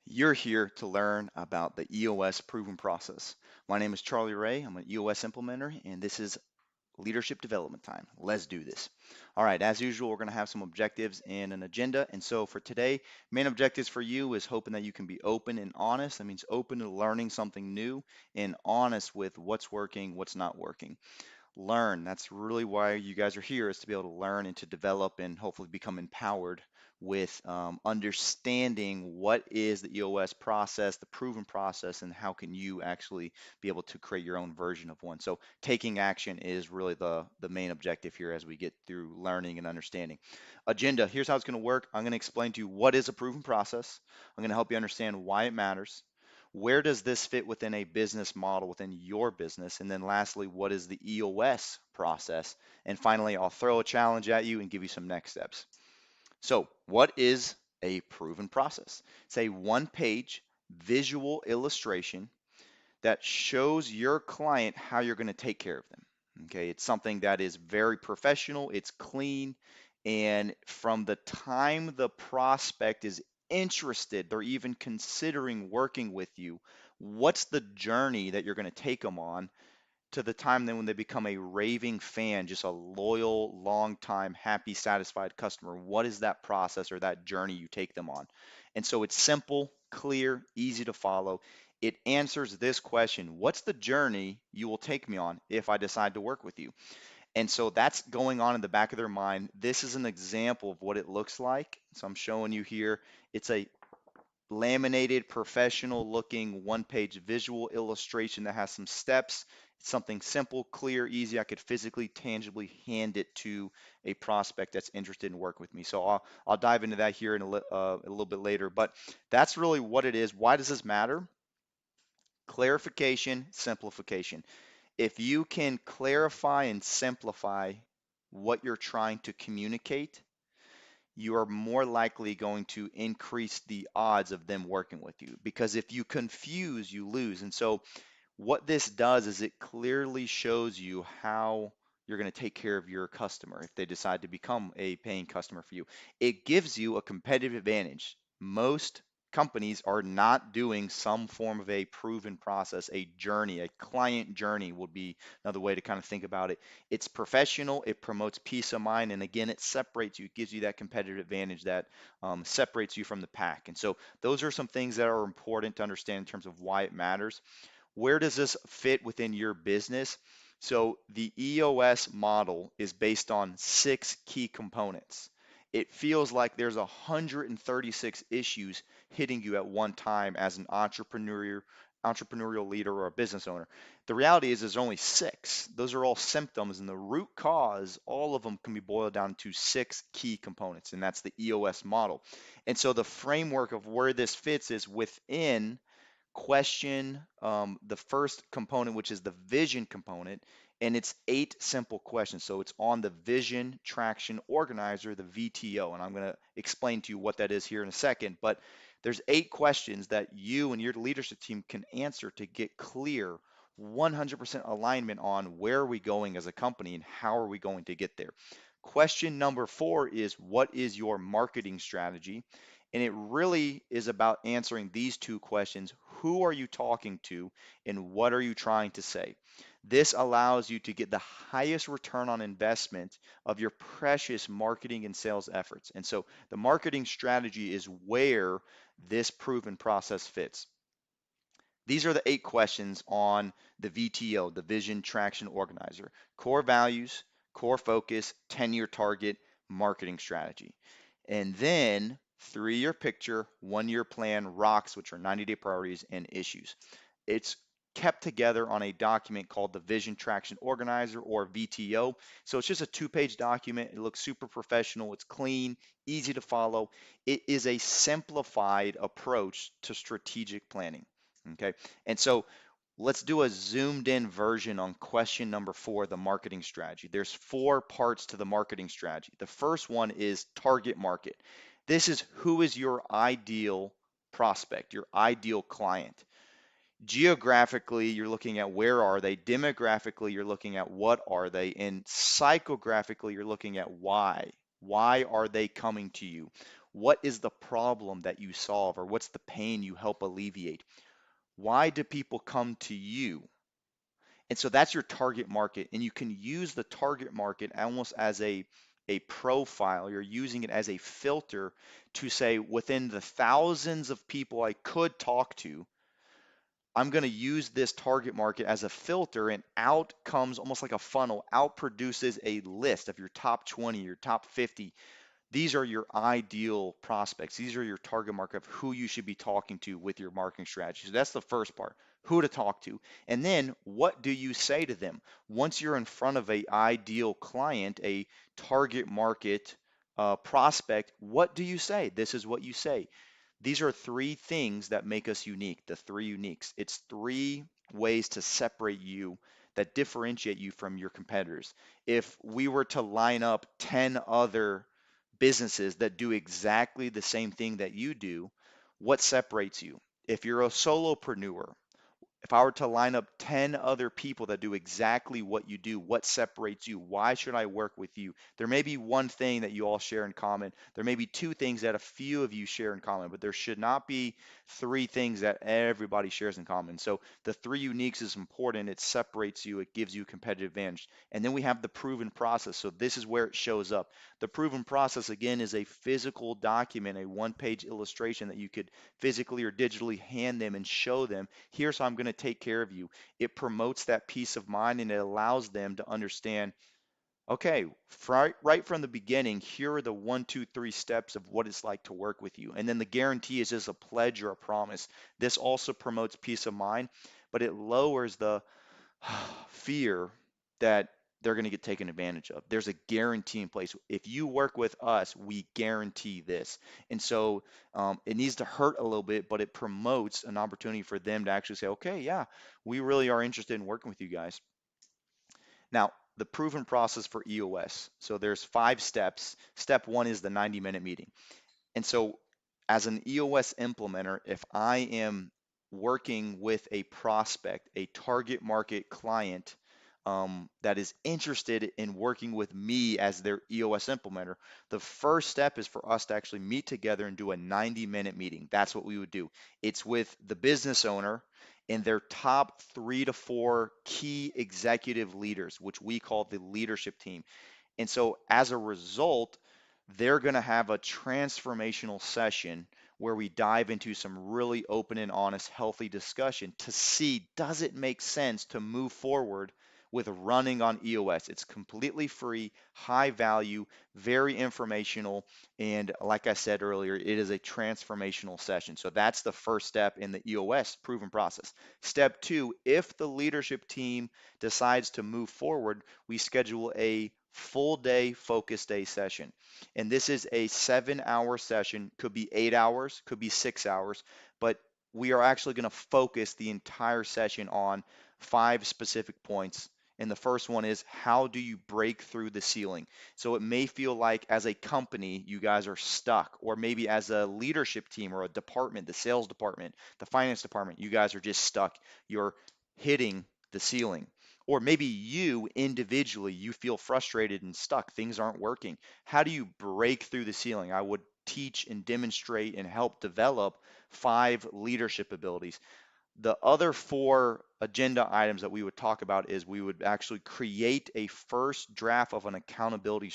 You're here to learn about the EOS Proven Process. My name is Charlie.rhea. I'm an EOS implementer, and this is leadership development time. Let's do this. All right, as usual, we're going to have some objectives and an agenda. And so for today, main objectives for you is hoping that you can be open and honest. That means open to learning something new and honest with what's working, what's not working. Learn. That's really why you guys are here, is to be able to learn and to develop and hopefully become empowered with understanding what is the EOS process, the proven process, and how can you actually be able to create your own version of one. So taking action is really the main objective here as we get through learning and understanding. Agenda, here's how it's going to work. I'm going to explain to you what is a proven process. I'm going to help you understand why it matters. Where does this fit within a business model within your business? And then lastly, what is the EOS process? And finally, I'll throw a challenge at you and give you some next steps. So, what is a proven process? It's a one-page visual illustration that shows your client how you're going to take care of them. Okay, it's something that is very professional, it's clean, and from the time the prospect is interested, they're even considering working with you, what's the journey that you're going to take them on to the time then when they become a raving fan, just a loyal, long time, happy, satisfied customer? What is that process or that journey you take them on? And so it's simple, clear, easy to follow. It answers this question: what's the journey you will take me on if I decide to work with you? And so that's going on in the back of their mind. This is an example of what it looks like. So I'm showing you here. It's a laminated, professional looking one-page visual illustration that has some steps. It's something simple, clear, easy. I could physically, tangibly hand it to a prospect that's interested in work with me. So I'll dive into that here in a little bit later. But that's really what it is. Why does this matter? Clarification, simplification. If you can clarify and simplify what you're trying to communicate, you are more likely going to increase the odds of them working with you. Because if you confuse, you lose. And so, what this does is it clearly shows you how you're going to take care of your customer if they decide to become a paying customer for you. It gives you a competitive advantage. Most companies are not doing some form of a proven process, a journey, a client journey would be another way to kind of think about it. It's professional, it promotes peace of mind, and again, it separates you, it gives you that competitive advantage that separates you from the pack. And so, those are some things that are important to understand in terms of why it matters. Where does this fit within your business? So the EOS model is based on 6 key components. It feels like there's 136 issues hitting you at one time as an entrepreneurial leader or a business owner. The reality is there's only 6. Those are all symptoms, and the root cause, all of them can be boiled down to 6 key components, and that's the EOS model. And so the framework of where this fits is within question, the first component, which is the vision component, and it's 8 simple questions. So it's on the vision traction organizer, the VTO, and I'm going to explain to you what that is here in a second. But there's 8 questions that you and your leadership team can answer to get clear 100% alignment on where are we going as a company and how are we going to get there. Question number 4 is, what is your marketing strategy? And it really is about answering these 2 questions. Who are you talking to and what are you trying to say? This allows you to get the highest return on investment of your precious marketing and sales efforts. And so the marketing strategy is where this proven process fits. These are the 8 questions on the VTO, the Vision Traction Organizer: core values, core focus, 10-year target, marketing strategy. And then 3-year picture, 1-year plan, rocks, which are 90-day priorities, and issues. It's kept together on a document called the Vision Traction Organizer, or VTO. So it's just a 2-page document. It looks super professional. It's clean, easy to follow. It is a simplified approach to strategic planning. Okay. And so let's do a zoomed in version on question number 4, the marketing strategy. There's 4 parts to the marketing strategy. The first one is target market. This is who is your ideal prospect, your ideal client. Geographically, you're looking at where are they. Demographically, you're looking at what are they. And psychographically, you're looking at why. Why are they coming to you? What is the problem that you solve, or what's the pain you help alleviate? Why do people come to you? And so that's your target market. And you can use the target market almost as a profile. You're using it as a filter to say, within the thousands of people I could talk to, I'm going to use this target market as a filter, and out comes almost like a funnel, out produces a list of your top 20, your top 50. These are your ideal prospects. These are your target market of who you should be talking to with your marketing strategy. So that's the first part, who to talk to. And then what do you say to them? Once you're in front of a ideal client, a target market prospect, what do you say? This is what you say. These are three things that make us unique, the three uniques. It's three ways to separate you that differentiate you from your competitors. If we were to line up 10 other businesses that do exactly the same thing that you do, what separates you? If you're a solopreneur, if I were to line up 10 other people that do exactly what you do, what separates you? Why should I work with you? There may be one thing that you all share in common. There may be two things that a few of you share in common, but there should not be three things that everybody shares in common. So the three uniques is important. It separates you, it gives you a competitive advantage. And then we have the proven process. So this is where it shows up. The proven process, again, is a physical document, a one-page illustration that you could physically or digitally hand them and show them, here's how I'm going to take care of you. It promotes that peace of mind, and it allows them to understand, okay, right from the beginning, here are the 1, 2, 3 steps of what it's like to work with you. And then the guarantee is just a pledge or a promise. This also promotes peace of mind, but it lowers the fear that they're going to get taken advantage of. There's a guarantee in place. If you work with us, we guarantee this. And so it needs to hurt a little bit, but it promotes an opportunity for them to actually say, okay, yeah, we really are interested in working with you guys. Now, the proven process for EOS. So there's 5 steps. Step one is the 90-minute meeting. And so, as an EOS implementer, if I am working with a prospect, a target market client that is interested in working with me as their EOS implementer, the first step is for us to actually meet together and do a 90-minute meeting. That's what we would do. It's with the business owner and their top 3 to 4 key executive leaders, which we call the leadership team. And so as a result, they're going to have a transformational session where we dive into some really open and honest, healthy discussion to see, does it make sense to move forward with running on EOS? It's completely free, high value, very informational, and like I said earlier, it is a transformational session. So that's the first step in the EOS proven process. Step two, if the leadership team decides to move forward, we schedule a full day focus day session. And this is a 7 hour session, could be 8 hours, could be 6 hours, but we are actually going to focus the entire session on 5 specific points. And the first one is, how do you break through the ceiling? So it may feel like as a company, you guys are stuck, or maybe as a leadership team or a department, the sales department, the finance department, you guys are just stuck. You're hitting the ceiling. Or maybe you individually, you feel frustrated and stuck. Things aren't working. How do you break through the ceiling? I would teach and demonstrate and help develop 5 leadership abilities. The other 4 agenda items that we would talk about is we would actually create a first draft of an accountability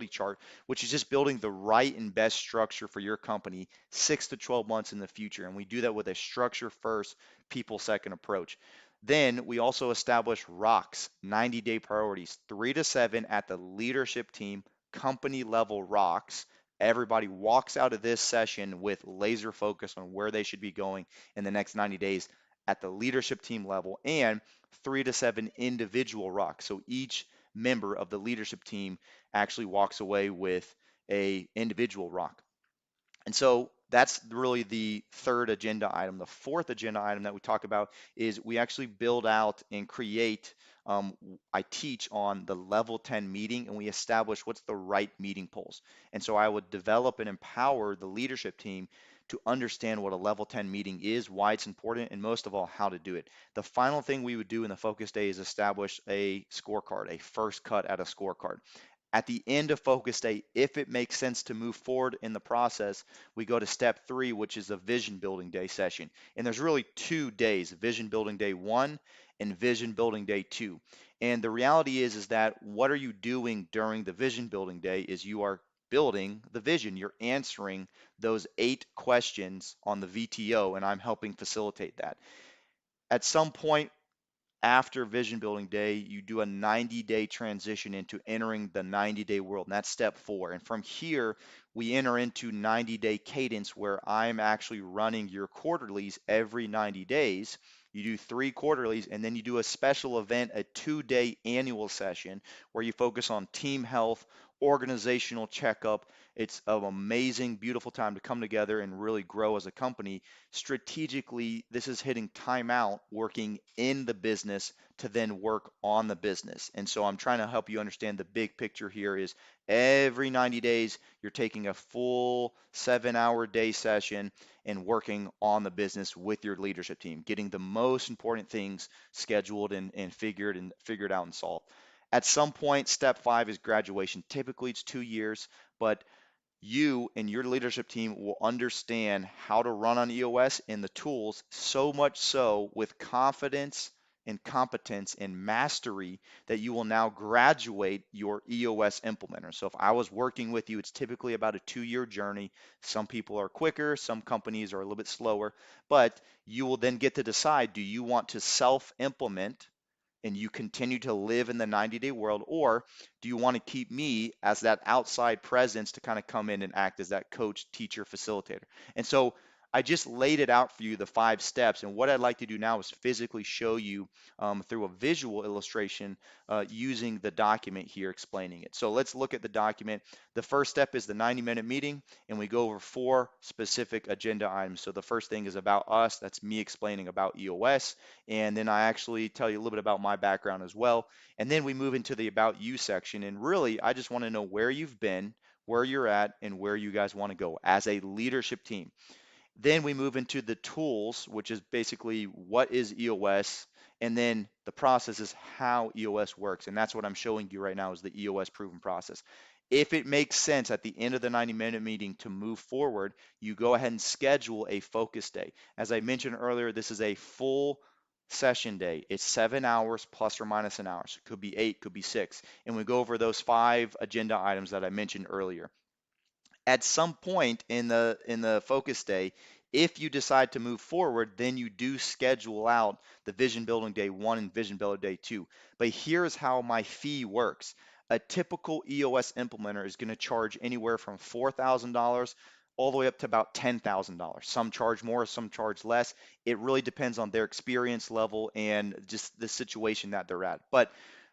chart, which is just building the right and best structure for your company 6 to 12 months in the future. And we do that with a structure first, people second approach. Then we also establish rocks, 90-day priorities, 3 to 7 at the leadership team, company level rocks. Everybody walks out of this session with laser focus on where they should be going in the next 90 days at the leadership team level, and 3 to 7 individual rocks. So each member of the leadership team actually walks away with a individual rock. And so that's really the third agenda item. The fourth agenda item that we talk about is we actually build out and create. I teach on the level 10 meeting, and we establish what's the right meeting polls. And so I would develop and empower the leadership team to understand what a level 10 meeting is, why it's important, and most of all, how to do it. The final thing we would do in the focus day is establish a scorecard, a first cut at a scorecard. At the end of focus day, if it makes sense to move forward in the process, we go to step 3, which is a vision building day session. And there's really 2 days, vision building day 1 and vision building day 2. And the reality is that what are you doing during the vision building day is you are building the vision. You're answering those 8 questions on the VTO, and I'm helping facilitate that. At some point after vision building day, you do a 90-day transition into entering the 90-day world, and that's step 4. And from here, we enter into 90-day cadence where I'm actually running your quarterlies every 90 days. You do 3 quarterlies, and then you do a special event, a 2-day annual session where you focus on team health, organizational checkup. It's an amazing, beautiful time to come together and really grow as a company. Strategically, this is hitting timeout, working in the business to then work on the business. And so I'm trying to help you understand the big picture here is every 90 days, you're taking a full 7-hour day session and working on the business with your leadership team, getting the most important things scheduled and figured out and solved. At some point, step 5 is graduation. Typically, it's 2 years, but you and your leadership team will understand how to run on EOS and the tools, so much so with confidence and competence and mastery that you will now graduate your EOS implementer. So if I was working with you, it's typically about a 2-year journey. Some people are quicker, some companies are a little bit slower, but you will then get to decide, do you want to self-implement and you continue to live in the 90-day world, or do you want to keep me as that outside presence to kind of come in and act as that coach, teacher, facilitator? And so I just laid it out for you, the 5 steps. And what I'd like to do now is physically show you through a visual illustration using the document here, explaining it. So let's look at the document. The first step is the 90-minute meeting, and we go over 4 specific agenda items. So the first thing is about us. That's me explaining about EOS. And then I actually tell you a little bit about my background as well. And then we move into the About You section. And really, I just want to know where you've been, where you're at, and where you guys want to go as a leadership team. Then we move into the tools, which is basically what is EOS, and then the process is how EOS works. And that's what I'm showing you right now is the EOS Proven Process. If it makes sense at the end of the 90-minute meeting to move forward, you go ahead and schedule a focus day. As I mentioned earlier, this is a full session day. It's 7 hours plus or minus an hour. So it could be 8, could be 6. And we go over those 5 agenda items that I mentioned earlier. At some point in the focus day, if you decide to move forward, then you do schedule out the vision building day 1 and vision building day 2. But here's how my fee works. A typical EOS implementer is going to charge anywhere from $4,000 all the way up to about $10,000. Some charge more, some charge less. It really depends on their experience level and just the situation that they're at. But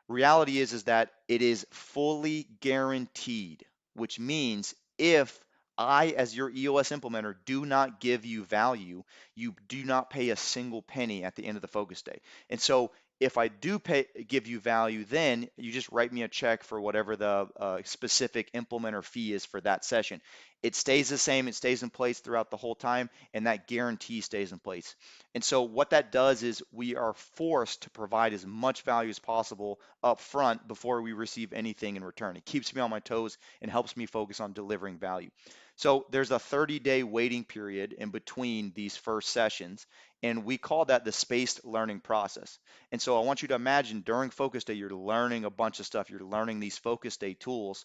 reality is that it is fully guaranteed, which means if I, as your EOS implementer, do not give you value, you do not pay a single penny at the end of the focus day. And so if I do give you value, then you just write me a check for whatever the specific implementer fee is for that session. It stays the same, it stays in place throughout the whole time, and that guarantee stays in place. And so what that does is we are forced to provide as much value as possible up front before we receive anything in return. It keeps me on my toes and helps me focus on delivering value. So there's a 30-day waiting period in between these first sessions, and we call that the spaced learning process. And so I want you to imagine during focus day, you're learning a bunch of stuff. You're learning these focus day tools.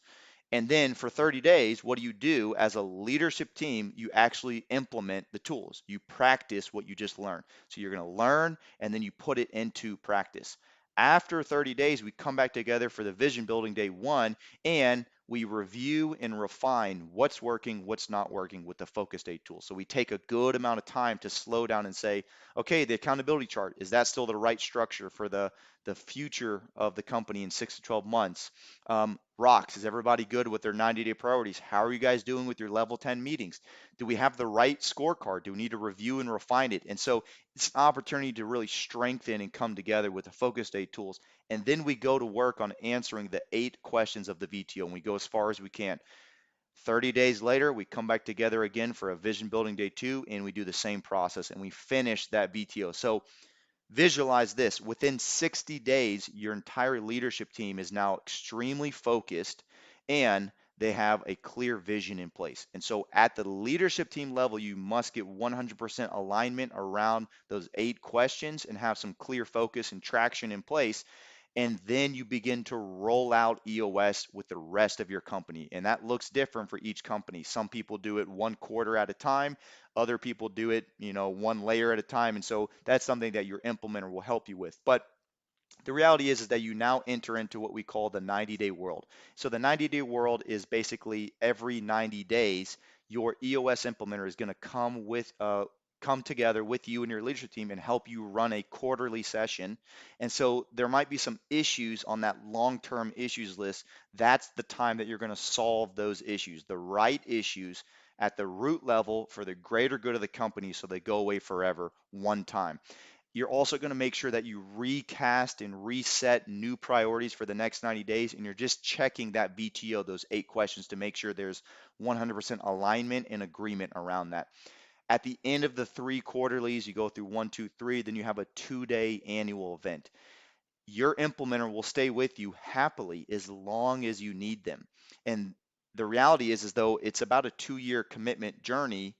And then for 30 days, what do you do as a leadership team? You actually implement the tools. You practice what you just learned. So you're going to learn and then you put it into practice. After 30 days, we come back together for the vision building day 1 and we review and refine what's working, what's not working with the focus day tool. So we take a good amount of time to slow down and say, okay, the accountability chart, is that still the right structure for the future of the company in 6 to 12 months? Rocks, is everybody good with their 90-day priorities? How are you guys doing with your level 10 meetings? Do we have the right scorecard? Do we need to review and refine it? And so it's an opportunity to really strengthen and come together with the focus day tools. And then we go to work on answering the 8 questions of the VTO, and we go as far as we can. 30 days later, we come back together again for a vision building day 2, and we do the same process, and we finish that VTO. So visualize this. Within 60 days, your entire leadership team is now extremely focused. and they have a clear vision in place. And so at the leadership team level, you must get 100% alignment around those 8 questions and have some clear focus and traction in place. And then you begin to roll out EOS with the rest of your company. And that looks different for each company. Some people do it 1 quarter at a time. Other people do it, one layer at a time. And so that's something that your implementer will help you with. But the reality is that you now enter into what we call the 90-day world. So the 90-day world is basically every 90 days, your EOS implementer is going to come together with you and your leadership team and help you run a quarterly session. And so there might be some issues on that long-term issues list. That's the time that you're going to solve those issues, the right issues at the root level for the greater good of the company so they go away forever one time. You're also going to make sure that you recast and reset new priorities for the next 90 days, and you're just checking that VTO, those 8 questions, to make sure there's 100% alignment and agreement around that. At the end of the 3 quarterlies, you go through 1, 2, 3, then you have a 2-day annual event. Your implementer will stay with you happily as long as you need them. And the reality is though it's about a 2-year commitment journey,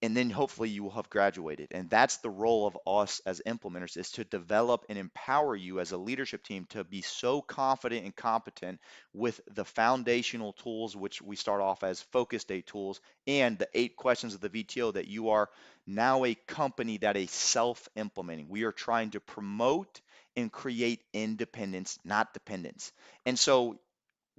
and then hopefully you will have graduated. And that's the role of us as implementers, is to develop and empower you as a leadership team to be so confident and competent with the foundational tools, which we start off as focus day tools, and the 8 questions of the VTO, that you are now a company that is self-implementing. We are trying to promote and create independence, not dependence. And so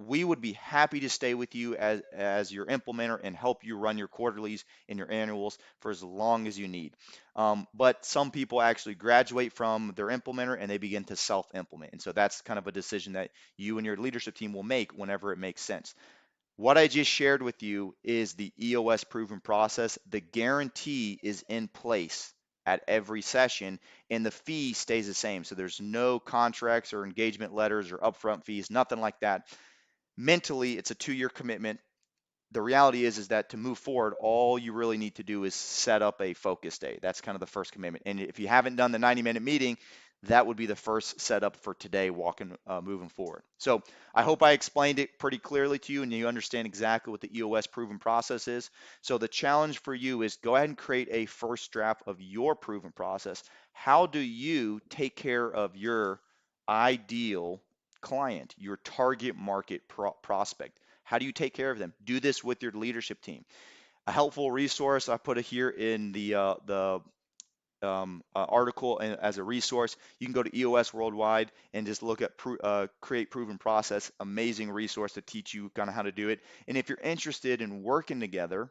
we would be happy to stay with you as your implementer and help you run your quarterlies and your annuals for as long as you need. But some people actually graduate from their implementer and they begin to self-implement. And so that's kind of a decision that you and your leadership team will make whenever it makes sense. What I just shared with you is the EOS Proven Process. The guarantee is in place at every session, and the fee stays the same. So there's no contracts or engagement letters or upfront fees, nothing like that. Mentally, it's a 2-year commitment. The reality is that to move forward, all you really need to do is set up a focus day. That's kind of the first commitment. And if you haven't done the 90-minute meeting, that would be the first setup for today, moving forward. So I hope I explained it pretty clearly to you and you understand exactly what the EOS Proven Process is. So the challenge for you is go ahead and create a first draft of your proven process. How do you take care of your ideal client, your target market prospect? How do you take care of them? Do this with your leadership team. A helpful resource, I put it here in the article as a resource. You can go to EOS Worldwide and just look at Create Proven Process. Amazing resource to teach you kind of how to do it. And if you're interested in working together,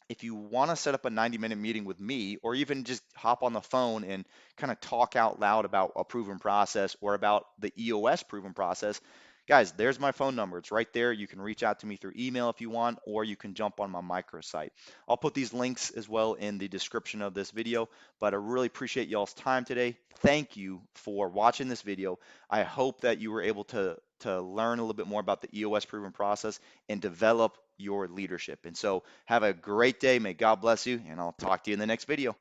if you want to set up a 90-minute meeting with me, or even just hop on the phone and kind of talk out loud about a proven process or about the EOS proven process, guys, there's my phone number. It's right there. You can reach out to me through email if you want, or you can jump on my microsite. I'll put these links as well in the description of this video, but I really appreciate y'all's time today. Thank you for watching this video. I hope that you were able to learn a little bit more about the EOS proven process and develop your leadership. And so have a great day. May God bless you, and I'll talk to you in the next video.